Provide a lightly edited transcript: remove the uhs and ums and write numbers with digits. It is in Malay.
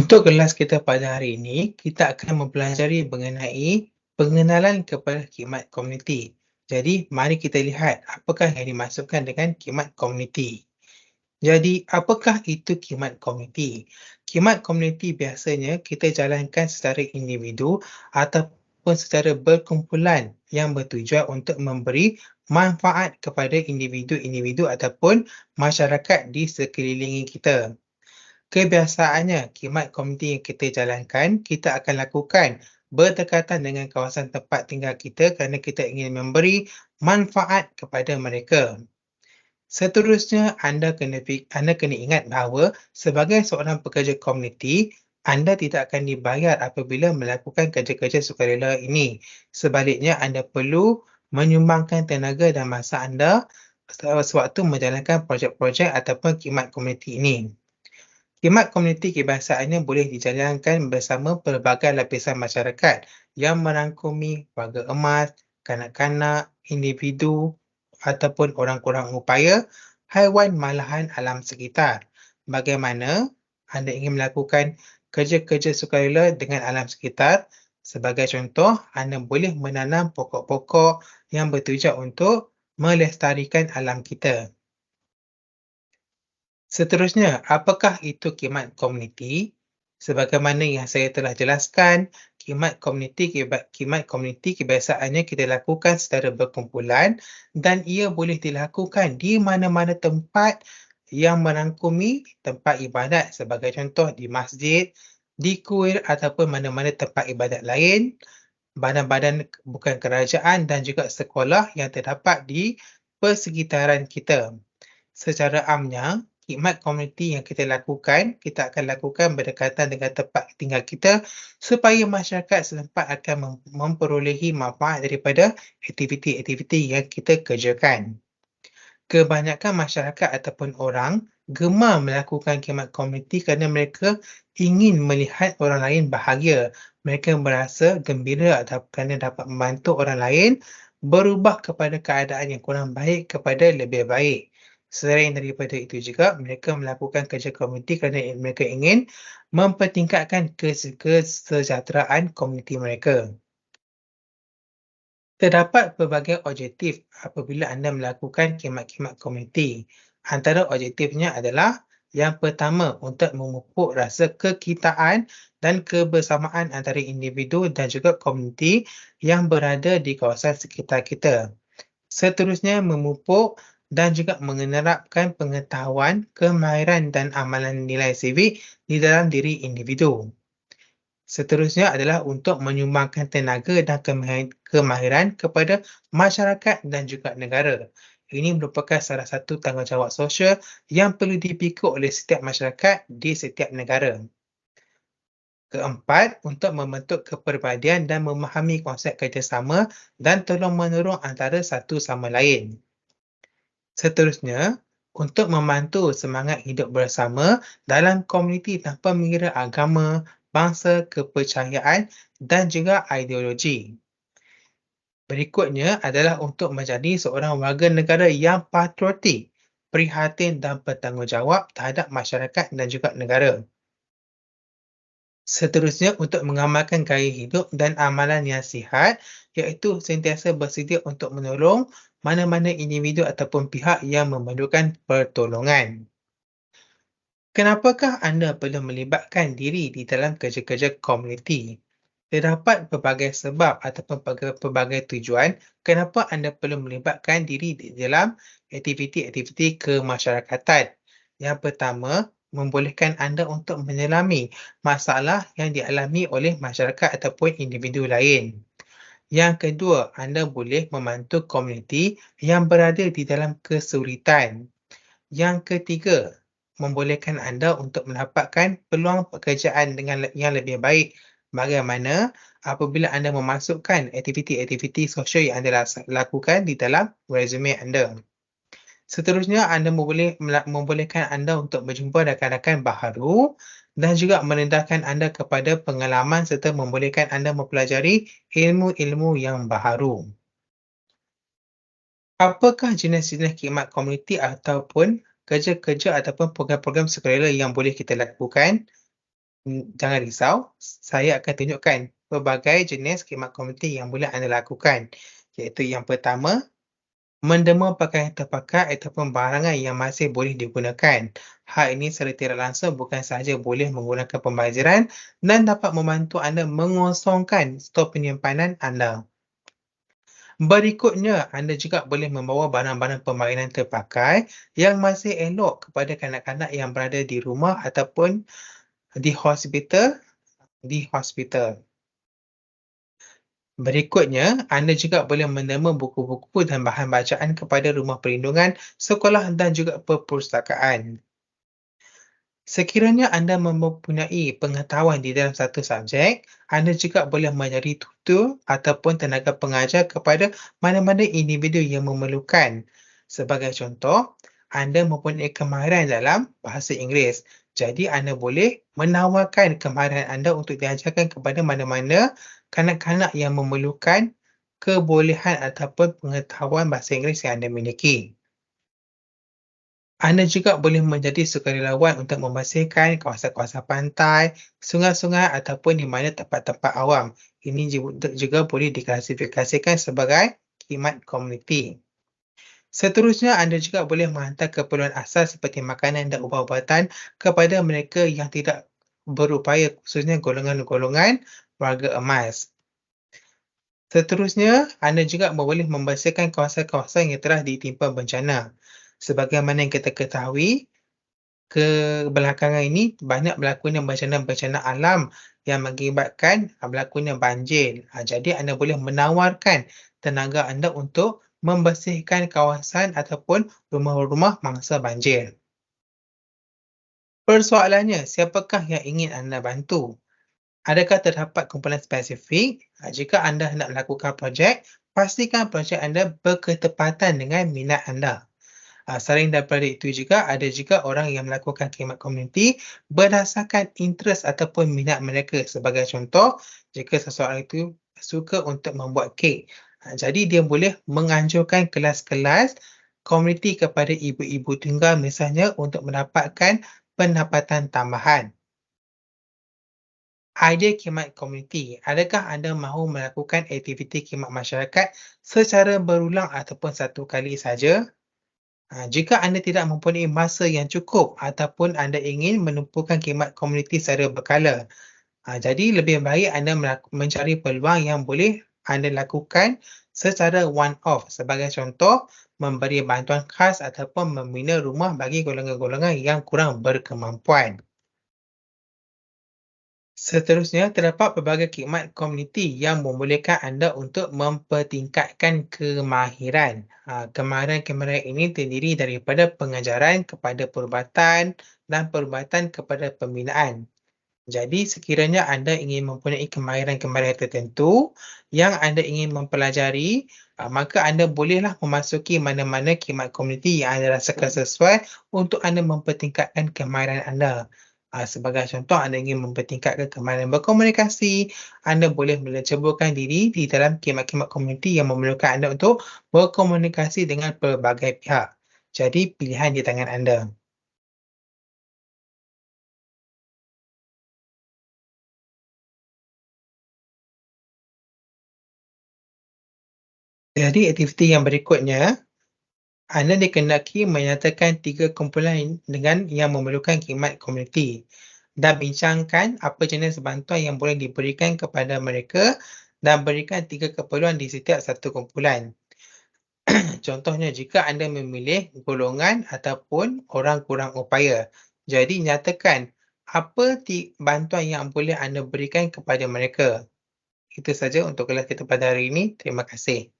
Untuk kelas kita pada hari ini, kita akan mempelajari mengenai pengenalan kepada khidmat komuniti. Jadi, mari kita lihat apakah yang dimaksudkan dengan khidmat komuniti. Jadi, apakah itu khidmat komuniti? Khidmat komuniti biasanya kita jalankan secara individu ataupun secara berkumpulan yang bertujuan untuk memberi manfaat kepada individu-individu ataupun masyarakat di sekeliling kita. Kebiasaannya, khidmat komuniti yang kita jalankan, kita akan lakukan berdekatan dengan kawasan tempat tinggal kita kerana kita ingin memberi manfaat kepada mereka. Seterusnya, anda kena ingat bahawa sebagai seorang pekerja komuniti, anda tidak akan dibayar apabila melakukan kerja-kerja sukarela ini. Sebaliknya, anda perlu menyumbangkan tenaga dan masa anda sewaktu menjalankan projek-projek ataupun khidmat komuniti ini. Khidmat komuniti kebiasaannya boleh dijalankan bersama pelbagai lapisan masyarakat yang merangkumi warga emas, kanak-kanak, individu ataupun orang kurang upaya, haiwan malahan alam sekitar. Bagaimana anda ingin melakukan kerja-kerja sukarela dengan alam sekitar? Sebagai contoh, anda boleh menanam pokok-pokok yang bertujuan untuk melestarikan alam kita. Seterusnya, apakah itu khidmat komuniti? Sebagaimana yang saya telah jelaskan, khidmat komuniti kebiasaannya kita lakukan secara berkumpulan dan ia boleh dilakukan di mana-mana tempat yang merangkumi tempat ibadat, sebagai contoh di masjid, di kuil ataupun mana-mana tempat ibadat lain, badan-badan bukan kerajaan dan juga sekolah yang terdapat di persekitaran kita. Secara amnya, khidmat komuniti yang kita lakukan, kita akan lakukan berdekatan dengan tempat tinggal kita supaya masyarakat setempat akan memperolehi manfaat daripada aktiviti-aktiviti yang kita kerjakan. Kebanyakan masyarakat ataupun orang gemar melakukan khidmat komuniti kerana mereka ingin melihat orang lain bahagia. Mereka merasa gembira kerana dapat membantu orang lain berubah kepada keadaan yang kurang baik kepada lebih baik. Selain daripada itu juga, mereka melakukan kerja komuniti kerana mereka ingin mempertingkatkan kesejahteraan komuniti mereka. Terdapat pelbagai objektif apabila anda melakukan khidmat-khidmat komuniti. Antara objektifnya adalah yang pertama, untuk memupuk rasa kekitaan dan kebersamaan antara individu dan juga komuniti yang berada di kawasan sekitar kita. Seterusnya, memupuk dan juga menerapkan pengetahuan, kemahiran dan amalan nilai sivik di dalam diri individu. Seterusnya adalah untuk menyumbangkan tenaga dan kemahiran kepada masyarakat dan juga negara. Ini merupakan salah satu tanggungjawab sosial yang perlu dipikul oleh setiap masyarakat di setiap negara. Keempat, untuk membentuk kepribadian dan memahami konsep kerjasama dan tolong-menolong antara satu sama lain. Seterusnya, untuk membantu semangat hidup bersama dalam komuniti tanpa mengira agama, bangsa, kepercayaan dan juga ideologi. Berikutnya adalah untuk menjadi seorang warga negara yang patriotik, prihatin dan bertanggungjawab terhadap masyarakat dan juga negara. Seterusnya, untuk mengamalkan gaya hidup dan amalan yang sihat, iaitu sentiasa bersedia untuk menolong mana-mana individu ataupun pihak yang memerlukan pertolongan. Kenapakah anda perlu melibatkan diri di dalam kerja-kerja komuniti? Terdapat pelbagai sebab ataupun pelbagai tujuan kenapa anda perlu melibatkan diri di dalam aktiviti-aktiviti kemasyarakatan. Yang pertama, membolehkan anda untuk menyelami masalah yang dialami oleh masyarakat ataupun individu lain. Yang kedua, anda boleh membantu komuniti yang berada di dalam kesulitan. Yang ketiga, membolehkan anda untuk mendapatkan peluang pekerjaan yang lebih baik. Bagaimana apabila anda memasukkan aktiviti-aktiviti sosial yang anda lakukan di dalam resume anda. Seterusnya, membolehkan anda untuk berjumpa rakan-rakan baharu dan juga merendahkan anda kepada pengalaman serta membolehkan anda mempelajari ilmu-ilmu yang baharu. Apakah jenis-jenis khidmat komuniti ataupun kerja-kerja ataupun program-program sukarela yang boleh kita lakukan? Jangan risau, saya akan tunjukkan pelbagai jenis khidmat komuniti yang boleh anda lakukan. Iaitu yang pertama, mendema pakaian terpakai ataupun barangan yang masih boleh digunakan. Hal ini secara tidak langsung bukan sahaja boleh menggunakan pembayaran dan dapat membantu anda mengosongkan stor penyimpanan anda. Berikutnya, anda juga boleh membawa barang-barang permainan terpakai yang masih elok kepada kanak-kanak yang berada di rumah ataupun di hospital. Berikutnya, anda juga boleh menderma buku-buku dan bahan bacaan kepada rumah perlindungan, sekolah dan juga perpustakaan. Sekiranya anda mempunyai pengetahuan di dalam satu subjek, anda juga boleh menjadi tutor ataupun tenaga pengajar kepada mana-mana individu yang memerlukan. Sebagai contoh, anda mempunyai kemahiran dalam bahasa Inggeris. Jadi, anda boleh menawarkan kemahiran anda untuk diajarkan kepada mana-mana kanak-kanak yang memerlukan kebolehan ataupun pengetahuan bahasa Inggeris yang anda miliki. Anda juga boleh menjadi sukarelawan untuk membersihkan kawasan-kawasan pantai, sungai-sungai ataupun di mana tempat-tempat awam. Ini juga boleh diklasifikasikan sebagai khidmat komuniti. Seterusnya, anda juga boleh menghantar keperluan asas seperti makanan dan ubat-ubatan kepada mereka yang tidak berupaya, khususnya golongan-golongan warga emas. Seterusnya, anda juga boleh membersihkan kawasan-kawasan yang telah ditimpa bencana. Sebagaimana yang kita ketahui, kebelakangan ini banyak berlakunya bencana-bencana alam yang mengakibatkan berlakunya banjir. Jadi anda boleh menawarkan tenaga anda untuk membersihkan kawasan ataupun rumah-rumah mangsa banjir. Persoalannya, siapakah yang ingin anda bantu? Adakah terdapat kumpulan spesifik? Jika anda hendak melakukan projek, pastikan projek anda berketepatan dengan minat anda. Selain daripada itu juga, ada juga orang yang melakukan khidmat komuniti berdasarkan interest ataupun minat mereka. Sebagai contoh, jika seseorang itu suka untuk membuat kek, jadi dia boleh menganjurkan kelas-kelas komuniti kepada ibu-ibu tunggal misalnya untuk mendapatkan pendapatan tambahan. Idea khidmat komuniti. Adakah anda mahu melakukan aktiviti khidmat masyarakat secara berulang ataupun satu kali saja? Jika anda tidak mempunyai masa yang cukup ataupun anda ingin menumpukan khidmat komuniti secara berkala, jadi lebih baik anda mencari peluang yang boleh anda lakukan secara one-off. Sebagai contoh, memberi bantuan khas ataupun membina rumah bagi golongan-golongan yang kurang berkemampuan. Seterusnya, terdapat pelbagai khidmat komuniti yang membolehkan anda untuk mempertingkatkan kemahiran. Kemahiran-kemahiran ini terdiri daripada pengajaran kepada perubatan dan perubatan kepada pembinaan. Jadi, sekiranya anda ingin mempunyai kemahiran-kemahiran tertentu yang anda ingin mempelajari, maka anda bolehlah memasuki mana-mana khidmat komuniti yang anda rasakan sesuai untuk anda mempertingkatkan kemahiran anda. Sebagai contoh, anda ingin mempertingkatkan kemahiran berkomunikasi, anda boleh menceburkan diri di dalam khidmat-khidmat komuniti yang memerlukan anda untuk berkomunikasi dengan pelbagai pihak. Jadi, pilihan di tangan anda. Jadi, aktiviti yang berikutnya, anda dikehendaki menyatakan 3 kumpulan dengan yang memerlukan khidmat komuniti dan bincangkan apa jenis bantuan yang boleh diberikan kepada mereka dan berikan 3 keperluan di setiap satu kumpulan. Contohnya, jika anda memilih golongan ataupun orang kurang upaya, jadi nyatakan apa bantuan yang boleh anda berikan kepada mereka. Itu saja untuk kelas kita pada hari ini. Terima kasih.